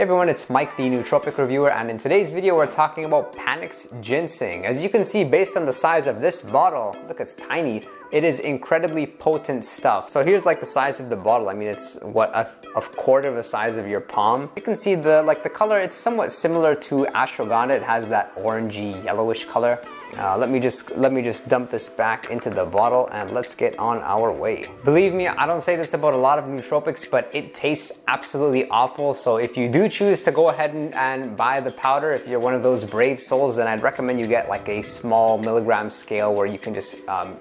Hey everyone, it's Mike, the Nootropic Reviewer, and in today's video we're talking about Panax Ginseng. As you can see, based on the size of this bottle, look, it's tiny. It is incredibly potent stuff. So here's like the size of the bottle. I mean, it's what, a quarter of the size of your palm. You can see the color, it's somewhat similar to ashwagandha. It has that orangey yellowish color. Let me just dump this back into the bottle and let's get on our way. Believe me, I don't say this about a lot of nootropics, but it tastes absolutely awful. So if you do choose to go ahead and buy the powder, if you're one of those brave souls, then I'd recommend you get like a small milligram scale where you can just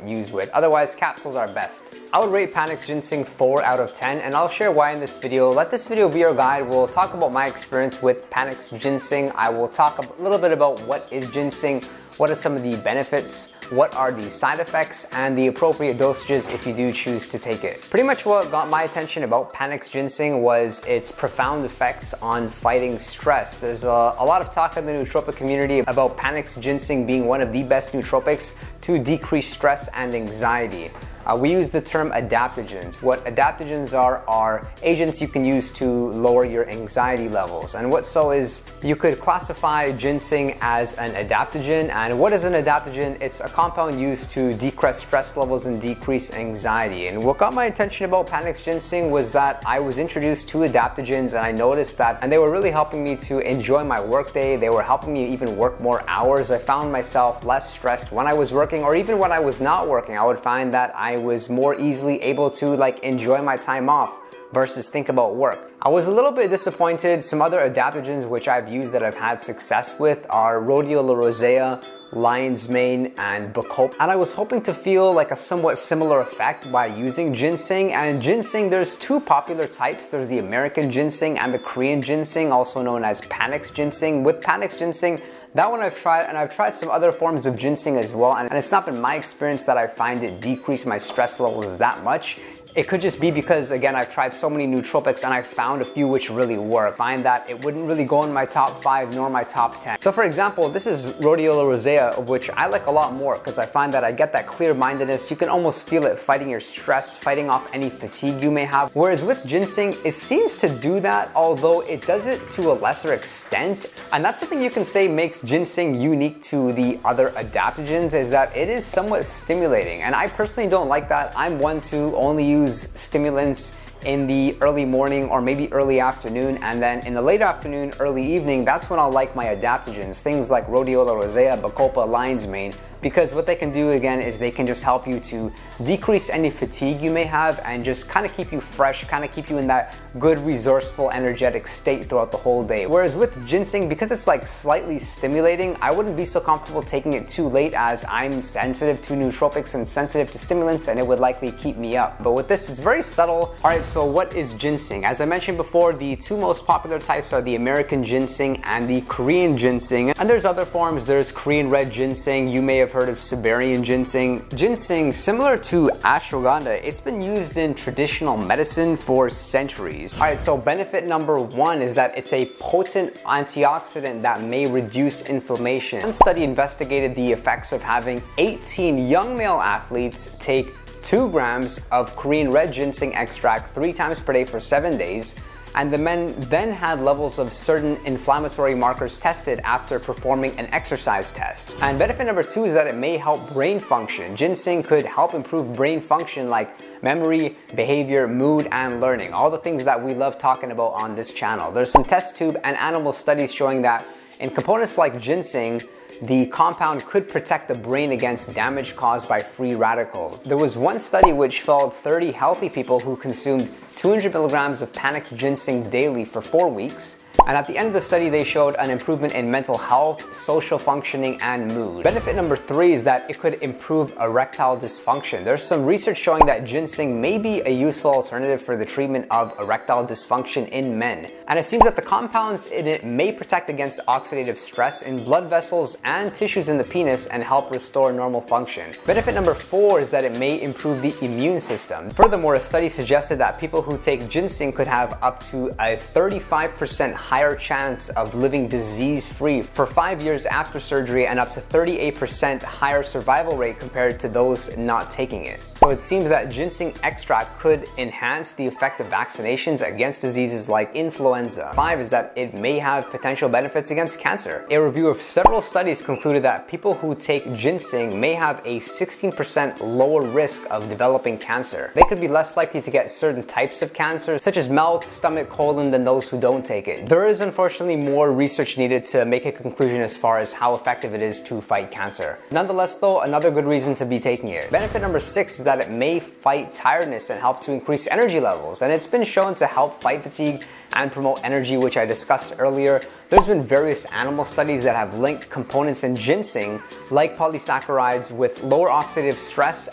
use with. Otherwise, capsules are best. I would rate Panax Ginseng 4 out of 10, and I'll share why in this video. Let this video be your guide. We'll talk about my experience with Panax Ginseng. I will talk a little bit about what is ginseng, what are some of the benefits, what are the side effects, and the appropriate dosages if you do choose to take it. Pretty much what got my attention about Panax Ginseng was its profound effects on fighting stress. There's a lot of talk in the nootropic community about Panax Ginseng being one of the best nootropics to decrease stress and anxiety. We use the term adaptogens. What adaptogens are agents you can use to lower your anxiety levels. And what so is, you could classify ginseng as an adaptogen. And what is an adaptogen? It's a compound used to decrease stress levels and decrease anxiety. And what got my attention about Panax Ginseng was that I was introduced to adaptogens and I noticed that, and they were really helping me to enjoy my workday. They were helping me even work more hours. I found myself less stressed when I was working, or even when I was not working. I would find that I was more easily able to enjoy my time off versus think about work. I was a little bit disappointed. Some other adaptogens which I've used that I've had success with are rhodiola rosea, lion's mane, and bacopa. And I was hoping to feel like a somewhat similar effect by using ginseng. And ginseng, there's two popular types. There's the American ginseng and the Korean ginseng, also known as Panax Ginseng. With Panax Ginseng, that one I've tried, and I've tried some other forms of ginseng as well, and it's not been my experience that I find it decrease my stress levels that much. It could just be because, again, I've tried so many nootropics and I found a few which really work. I find that it wouldn't really go in my top 5 nor my top 10. So for example, this is rhodiola rosea, which I like a lot more because I find that I get that clear-mindedness. You can almost feel it fighting your stress, fighting off any fatigue you may have. Whereas with ginseng, it seems to do that, although it does it to a lesser extent. And that's something you can say makes ginseng unique to the other adaptogens, is that it is somewhat stimulating. And I personally don't like that. I'm one to only use stimulants in the early morning or maybe early afternoon, and then in the late afternoon, early evening, that's when I'll like my adaptogens, things like rhodiola rosea, bacopa, lion's mane, because what they can do again is they can just help you to decrease any fatigue you may have and just kind of keep you fresh, kind of keep you in that good, resourceful, energetic state throughout the whole day. Whereas with ginseng, because it's like slightly stimulating, I wouldn't be so comfortable taking it too late, as I'm sensitive to nootropics and sensitive to stimulants, and it would likely keep me up. But with this, it's very subtle. All right, so what is ginseng? As I mentioned before, the two most popular types are the American ginseng and the Korean ginseng. And there's other forms. There's Korean red ginseng. You may have heard of Siberian ginseng. Ginseng, similar to ashwagandha, it's been used in traditional medicine for centuries. All right, so benefit number 1 is that it's a potent antioxidant that may reduce inflammation. One study investigated the effects of having 18 young male athletes take 2 grams of Korean red ginseng extract 3 times per day for 7 days. And the men then had levels of certain inflammatory markers tested after performing an exercise test. And benefit number 2 is that it may help brain function. Ginseng could help improve brain function like memory, behavior, mood, and learning. All the things that we love talking about on this channel. There's some test tube and animal studies showing that in components like ginseng, the compound could protect the brain against damage caused by free radicals. There was one study which followed 30 healthy people who consumed 200 milligrams of Panax Ginseng daily for 4 weeks. And at the end of the study, they showed an improvement in mental health, social functioning, and mood. Benefit number 3 is that it could improve erectile dysfunction. There's some research showing that ginseng may be a useful alternative for the treatment of erectile dysfunction in men. And it seems that the compounds in it may protect against oxidative stress in blood vessels and tissues in the penis and help restore normal function. Benefit number 4 is that it may improve the immune system. Furthermore, a study suggested that people who take ginseng could have up to a 35% higher chance of living disease-free for 5 years after surgery and up to 38% higher survival rate compared to those not taking it. So it seems that ginseng extract could enhance the effect of vaccinations against diseases like influenza. 5 is that it may have potential benefits against cancer. A review of several studies concluded that people who take ginseng may have a 16% lower risk of developing cancer. They could be less likely to get certain types of cancer, such as mouth, stomach, colon, than those who don't take it. There is unfortunately more research needed to make a conclusion as far as how effective it is to fight cancer. Nonetheless though, another good reason to be taking it. Benefit number 6 is that it may fight tiredness and help to increase energy levels, and it's been shown to help fight fatigue and promote energy, which I discussed earlier. There's been various animal studies that have linked components in ginseng, like polysaccharides, with lower oxidative stress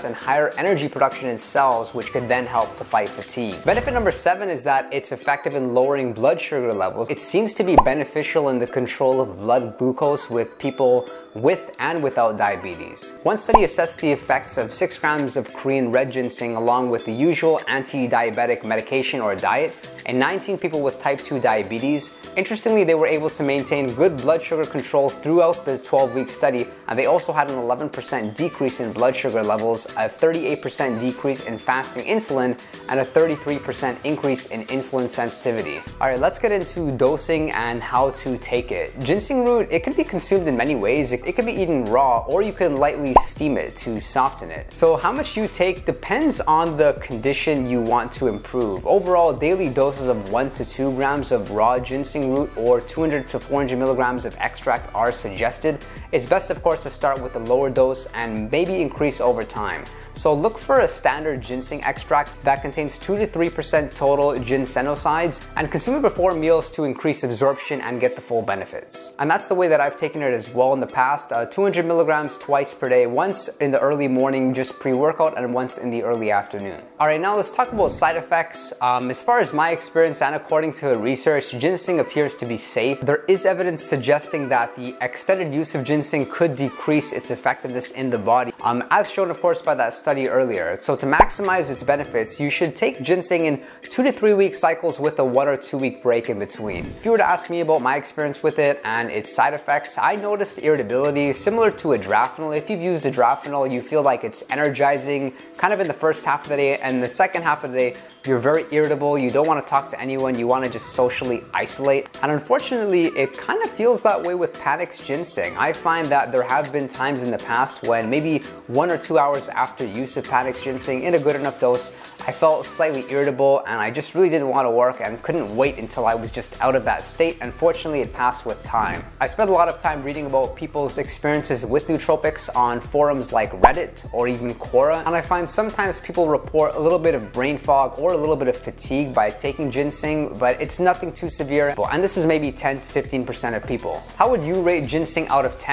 and higher energy production in cells, which could then help to fight fatigue. Benefit number 7 is that it's effective in lowering blood sugar levels. It seems to be beneficial in the control of blood glucose with people with and without diabetes. One study assessed the effects of 6 grams of Korean red ginseng along with the usual anti-diabetic medication or diet in 19 people with type 2 diabetes. Interestingly, they were able to maintain good blood sugar control throughout the 12-week study, and they also had an 11% decrease in blood sugar levels, a 38% decrease in fasting insulin, and a 33% increase in insulin sensitivity. Alright, let's get into dosing and how to take it. Ginseng root, it can be consumed in many ways. It can be eaten raw, or you can lightly steam it to soften it. So how much you take depends on the condition you want to improve. Overall, daily doses of 1 to 2 grams of raw ginseng root or 200 to 400 milligrams of extract are suggested. It's best, of course, to start with a lower dose and maybe increase over time. So look for a standard ginseng extract that contains 2 to 3% total ginsenosides and consume it before meals to increase absorption and get the full benefits. And that's the way that I've taken it as well in the past. 200 milligrams twice per day, once in the early morning just pre-workout and once in the early afternoon. Alright, now let's talk about side effects. As far as my experience and according to research, ginseng appears to be safe. There is evidence suggesting that the extended use of ginseng could decrease its effectiveness in the body, as shown of course by that study earlier. So to maximize its benefits, you should take ginseng in 2 to 3 week cycles with a 1 or 2 week break in between. If you were to ask me about my experience with it and its side effects, I noticed irritability similar to adrafinol. If you've used adrafinol, you feel like it's energizing kind of in the first half of the day, and the second half of the day you're very irritable, you don't want to talk to anyone, you want to just socially isolate. And unfortunately, it kind of feels that way with Panax Ginseng. I find that there have been times in the past when maybe 1 or 2 hours after use of Panax Ginseng in a good enough dose, I felt slightly irritable and I just really didn't want to work and couldn't wait until I was just out of that state. Unfortunately, it passed with time. I spent a lot of time reading about people's experiences with nootropics on forums like Reddit or even Quora, and I find sometimes people report a little bit of brain fog or a little bit of fatigue by taking ginseng, but it's nothing too severe, and this is maybe 10 to 15% of people. How would you rate ginseng out of 10?